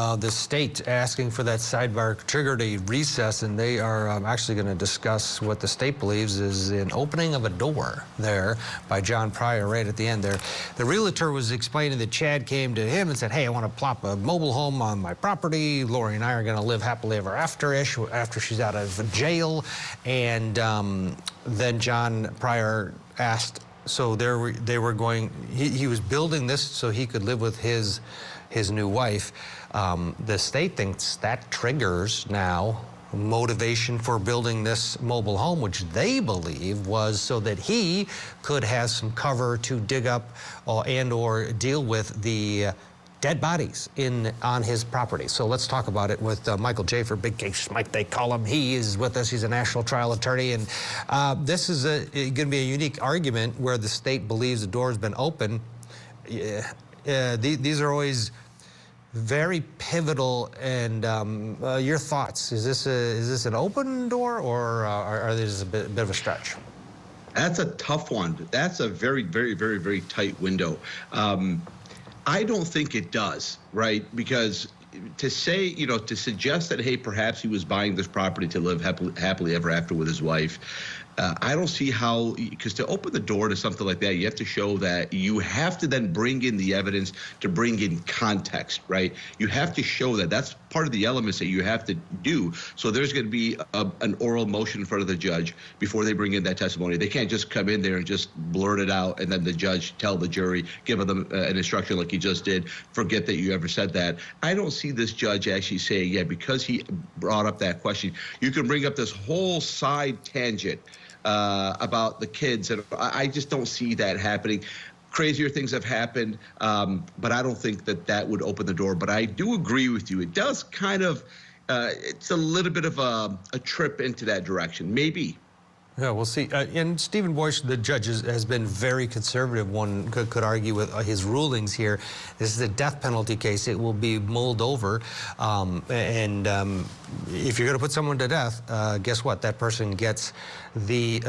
The state asking for that sidebar triggered a recess, and they are actually going to discuss what the state believes is an opening of a door there by John Pryor right at the end there. The realtor was explaining that Chad came to him and said, hey, I want to plop a mobile home on my property. Lori and I are going to live happily ever after-ish after she's out of jail. And then John Pryor asked, so they were going, he was building this so he could live with his new wife. The state thinks that triggers now motivation for building this mobile home, which they believe was so that he could have some cover to dig up and/or deal with the dead bodies on his property. So let's talk about it with Michael Jaafar, Big Case Mike they call him. He is with us. He's a national trial attorney, and this is going to be a unique argument where the state believes the door has been open. These are always very pivotal, and your thoughts? Is this an open door, or are these a bit of a stretch? That's a tough one. That's a very, very, very, very tight window. I don't think it does, right? Because to say, to suggest that, hey, perhaps he was buying this property to live happily ever after with his wife, I don't see how, because to open the door to something like that, you have to show that you have to then bring in the evidence to bring in context, right? You have to show that. That's part of the elements that you have to do. So there's going to be an oral motion in front of the judge before they bring in that testimony. They can't just come in there and just blurt it out and then the judge tell the jury, give them an instruction like he just did, forget that you ever said that. I don't see this judge actually saying, yeah, because he brought up that question, you can bring up this whole side tangent about the kids, and I just don't see that happening. Crazier things have happened, but I don't think that would open the door. But I do agree with you. It does kind of, it's a little bit of a trip into that direction, maybe. Yeah, we'll see. And Stephen Boyce, the judge, has been very conservative. One could argue with his rulings here. This is a death penalty case. It will be mulled over. If you're going to put someone to death, guess what? That person gets the,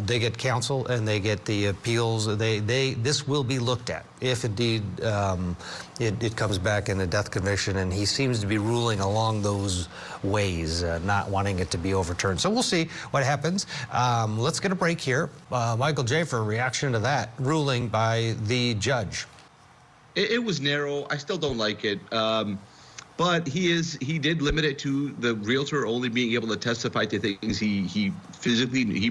they get counsel and they get the appeals. This will be looked at if indeed it comes back in a death conviction, and he seems to be ruling along those ways, not wanting it to be overturned. So we'll see what happens. Let's get a break here. Michael Jaafar, reaction to that ruling by the judge. It was narrow. I still don't like it. But he did limit it to the realtor only being able to testify to things he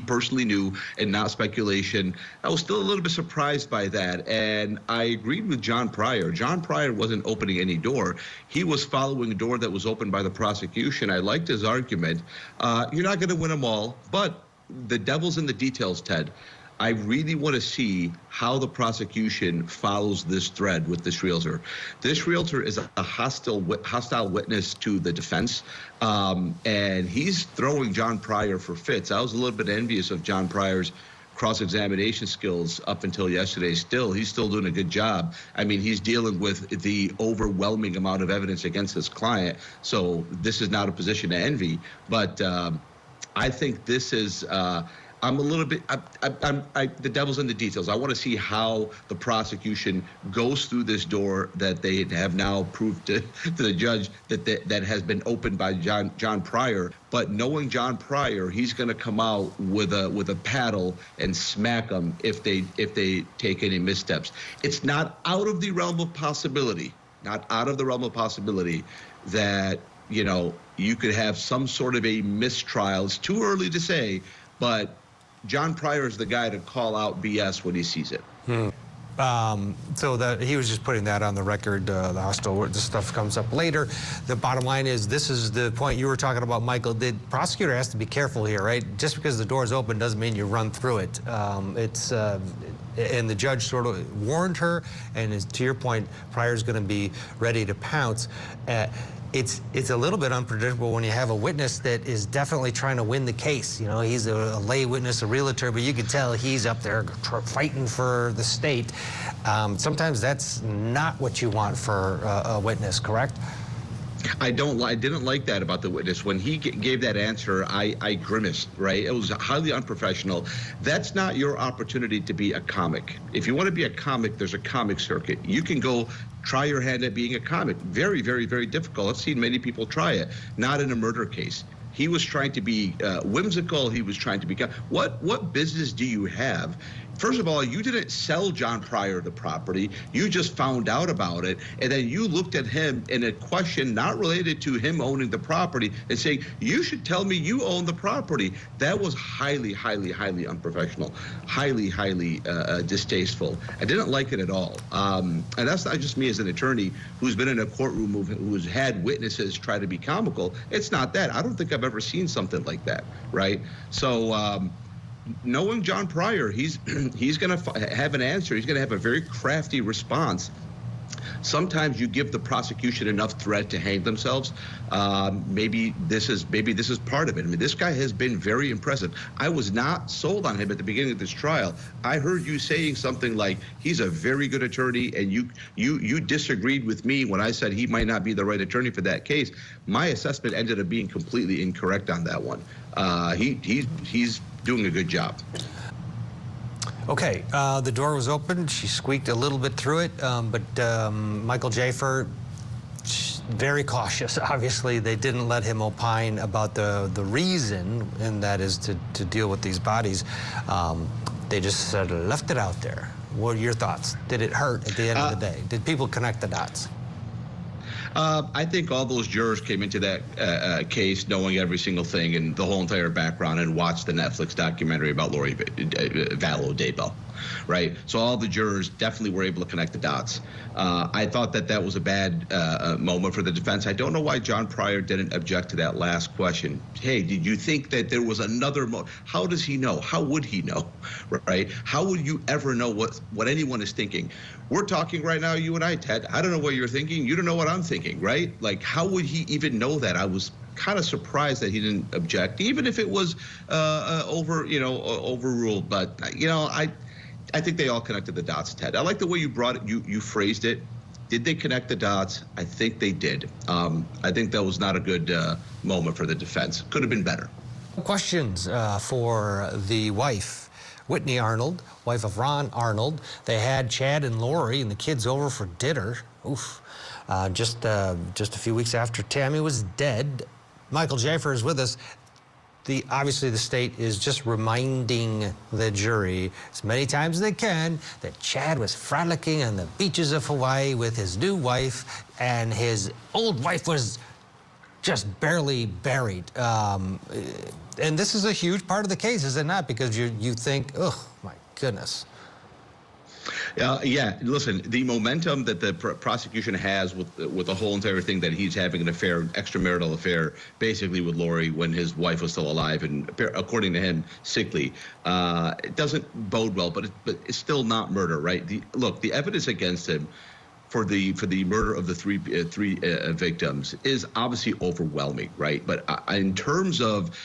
personally knew and not speculation. I was still a little bit surprised by that, and I agreed with John Pryor. John Pryor wasn't opening any door. He was following a door that was opened by the prosecution. I liked his argument. You're not going to win them all, but the devil's in the details, Ted. I really want to see how the prosecution follows this thread with this realtor. This realtor is a hostile witness to the defense, and he's throwing John Pryor for fits. I was a little bit envious of John Pryor's cross-examination skills up until yesterday. He's still doing a good job. I mean, he's dealing with the overwhelming amount of evidence against his client, so this is not a position to envy. But I think this is... I'm a little bit, the devil's in the details. I want to see how the prosecution goes through this door that they have now proved to the judge that has been opened by John Pryor. But knowing John Pryor, he's going to come out with a paddle and smack them if they take any missteps. It's not out of the realm of possibility, that, you could have some sort of a mistrial. It's too early to say, but John Pryor is the guy to call out BS when he sees it. So that he was just putting that on the record. The hostile stuff comes up later. The bottom line is, this is the point you were talking about, Michael. The prosecutor has to be careful here, right? Just because the door is open doesn't mean you run through it. And the judge sort of warned her, and to your point, Pryor's going to be ready to pounce. It's a little bit unpredictable when you have a witness that is definitely trying to win the case. He's a lay witness, a realtor, but you can tell he's up there fighting for the state. Sometimes that's not what you want for a witness, correct? I didn't like that about the witness. When he gave that answer, I grimaced, right? It was highly unprofessional. That's not your opportunity to be a comic. If you want to be a comic, there's a comic circuit. You can go Try your hand at being a comic. Very, very, very difficult. I've seen many people try it. Not in a murder case. He was trying to be whimsical. He was trying to be. What business do you have? First of all, you didn't sell John Pryor the property. You just found out about it, and then you looked at him in a question not related to him owning the property and saying, "You should tell me you own the property." That was highly, highly, highly unprofessional, highly, highly distasteful. I didn't like it at all. And that's not just me as an attorney who's been in a courtroom who's had witnesses try to be comical. It's not that. I don't think I've ever seen something like that, right? So. Knowing John Pryor, he's going to have an answer. He's going to have a very crafty response. Sometimes you give the prosecution enough threat to hang themselves. Maybe this is part of it. I mean, this guy has been very impressive. I was not sold on him at the beginning of this trial. I heard you saying something like he's a very good attorney, and you disagreed with me when I said he might not be the right attorney for that case. My assessment ended up being completely incorrect on that one. He's doing a good job. Okay, the door was open. She squeaked a little bit through it, but Michael Jaafar, very cautious. Obviously, they didn't let him opine about the reason, and that is to deal with these bodies. They just sort of left it out there. What are your thoughts? Did it hurt at the end of the day? Did people connect the dots? I think all those jurors came into that case knowing every single thing and the whole entire background and watched the Netflix documentary about Lori Vallow Daybell, right? So all the jurors definitely were able to connect the dots. I thought that was a bad moment for the defense. I don't know why John Pryor didn't object to that last question. Hey, did you think that there was another How does he know? How would he know, right? How would you ever know what anyone is thinking? We're talking right now, you and I, Ted. I don't know what you're thinking. You don't know what I'm thinking, right? Like, how would he even know that? I was kind of surprised that he didn't object, even if it was overruled. But I think they all connected the dots, Ted. I like the way you brought it. You phrased it. Did they connect the dots? I think they did. I think that was not a good moment for the defense. Could have been better. Questions for the wife. Whitney Arnold, wife of Ron Arnold. They had Chad and Lori and the kids over for dinner. Oof. Just a few weeks after Tammy was dead. Michael Jaafar is with us. Obviously, the state is just reminding the jury as many times as they can that Chad was frolicking on the beaches of Hawaii with his new wife, and his old wife was just barely buried. And this is a huge part of the case, is it not? Because you think, oh, my goodness. Yeah, listen, the momentum that the prosecution has with the whole entire thing, that he's having an affair, extramarital affair, basically with Lori when his wife was still alive and, according to him, sickly, it doesn't bode well, but it's still not murder, right? Look, the evidence against him for the murder of the three victims is obviously overwhelming, right? But in terms of,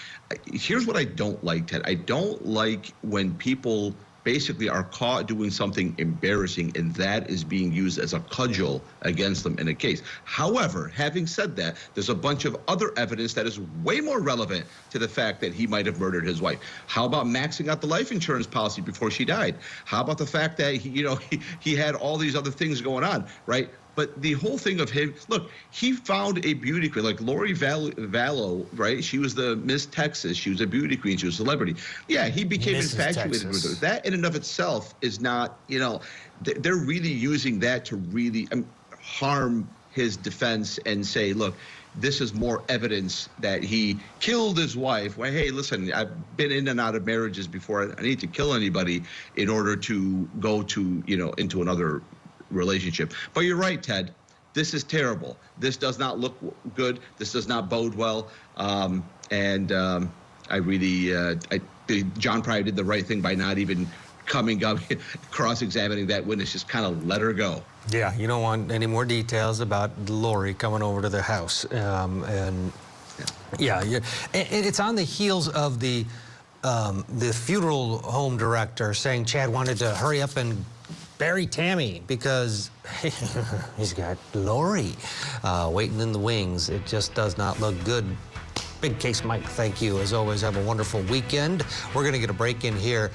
here's what I don't like, Ted. I don't like when people basically are caught doing something embarrassing, and that is being used as a cudgel against them in a case. However, having said that, there's a bunch of other evidence that is way more relevant to the fact that he might have murdered his wife. How about maxing out the life insurance policy before she died? How about the fact that he had all these other things going on, right? But the whole thing of him, look, he found a beauty queen, like Lori Vallow, right? She was the Miss Texas. She was a beauty queen. She was a celebrity. Yeah, he became infatuated with her. That in and of itself is not, they're really using that to really harm his defense and say, look, this is more evidence that he killed his wife. Well, hey, listen, I've been in and out of marriages before. I need to kill anybody in order to go to, into another relationship. But you're right, Ted. This is terrible. This does not look good. This does not bode well. I really, John Pryor did the right thing by not even coming up, cross-examining that witness. Just kind of let her go. Yeah, you don't want any more details about Lori coming over to the house. And it's on the heels of the funeral home director saying Chad wanted to hurry up and bury Tammy because he's got Lori waiting in the wings. It just does not look good. Big case, Mike. Thank you. As always, have a wonderful weekend. We're going to get a break in here.